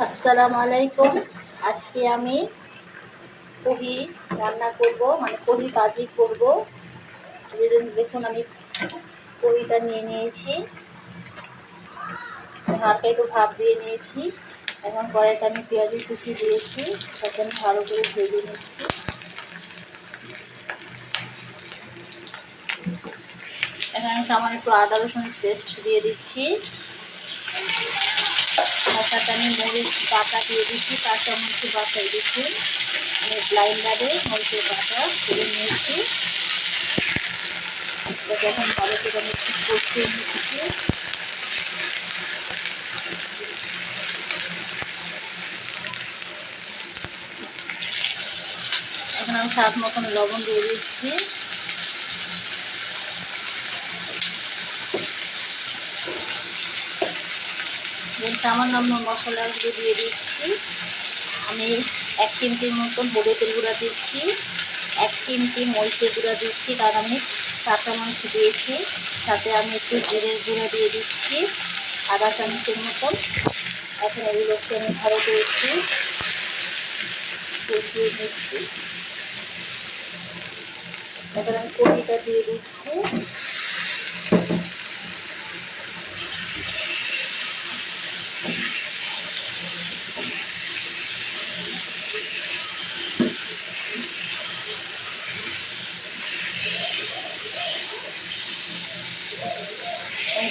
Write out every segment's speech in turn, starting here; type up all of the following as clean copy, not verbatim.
আসসালামু আলাইকুম। আজকে আমি কহি রান্না করব, মানে কহি ভাজি করব। দেখুন আমি কহিটা নিয়ে নিয়েছি, হালকা একটু ভাপ দিয়ে নিয়েছি। এখন কড়াইতে আমি পেঁয়াজ কুচি দিয়েছি, তাতে আমি ভালো করে ভেজে নিচ্ছি। এখন আমি সামান্য একটু আদা রসুনের পেস্ট দিয়ে দিচ্ছি। তার সাথে আমি মরিচ বাটা দিয়ে দিচ্ছি, কাঁচামরিচ বাটা দিচ্ছি। আমি ব্লাইন্ডারে মরিচের বাটা করে নিয়েছি। এখন ভালো করে আমি একটু কষিয়ে নিচ্ছি। এখন আমি স্বাদ মতন লবণ দিয়ে দিচ্ছি। সামান্য মশলাগুলো দিয়ে দিচ্ছি। আমি 1 চিমটির মতন হলুদের গুঁড়া দিচ্ছি, 1 চিমটি মরিচের গুঁড়া দিচ্ছি, কারণ আমি কাঁচা মরিচ দিয়েছি। সাথে আমি একটু জিরের গুঁড়া দিয়ে দিচ্ছি, আধা চামচের মতন। এখন এগুলোকে আমি ভালো করে একটু কষিয়ে নিচ্ছি। এখন আমি কপিটা দিয়ে দিচ্ছি।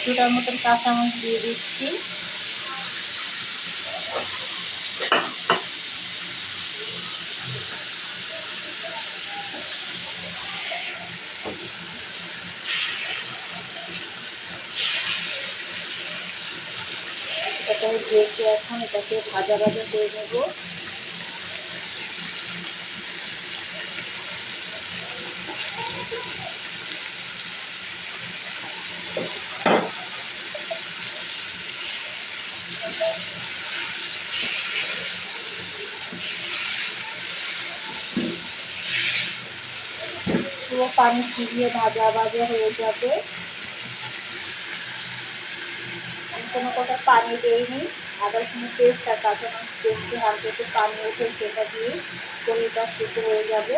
কিছুটার মতন কাঁচামরিচ দিয়ে দিচ্ছি। এটাকে ঢেকে এখন এটাকে ভাজা ভাজা করে নেব। পুরো পানি ছিটিয়ে ভাজা ভাজা হয়ে যাবে। কোনো কথা পানি দিইনি, আদা রসুনের পেস্ট আর কাঁচামরিচ পেস্টে হালকা একটু পানি উঠে সেটা দিয়ে কড়িটা সিদ্ধ হয়ে যাবে।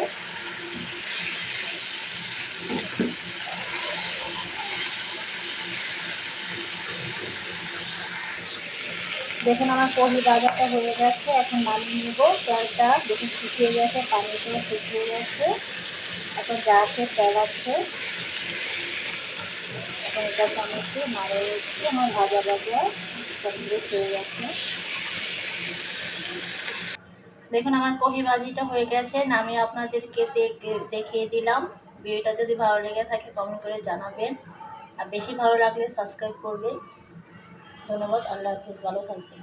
দেখুন আমার কহি ভাজাটা হয়ে গেছে, এখন নামিয়ে নেব। তেলটা দেখুন শুকিয়ে গেছে, পানিটা শুকিয়ে গেছে। এখন যা আছে তেল আছে, এখন এটাকে আমি একটু নাড়িয়ে দিচ্ছি। আমার ভাজা ভাজা কমপ্লিট হয়ে গেছে। দেখুন আমার কহি ভাজিটা হয়ে গেছে, নামিয়ে আপনাদেরকে দেখিয়ে দিলাম। ভিডিওটা যদি ভালো লেগে থাকে কমেন্ট করে জানাবেন, আর বেশি ভালো লাগলে সাবস্ক্রাইব করবেন। ধন্যবাদ। আল্লাহ হাফিজ, ভালো থাকবেন।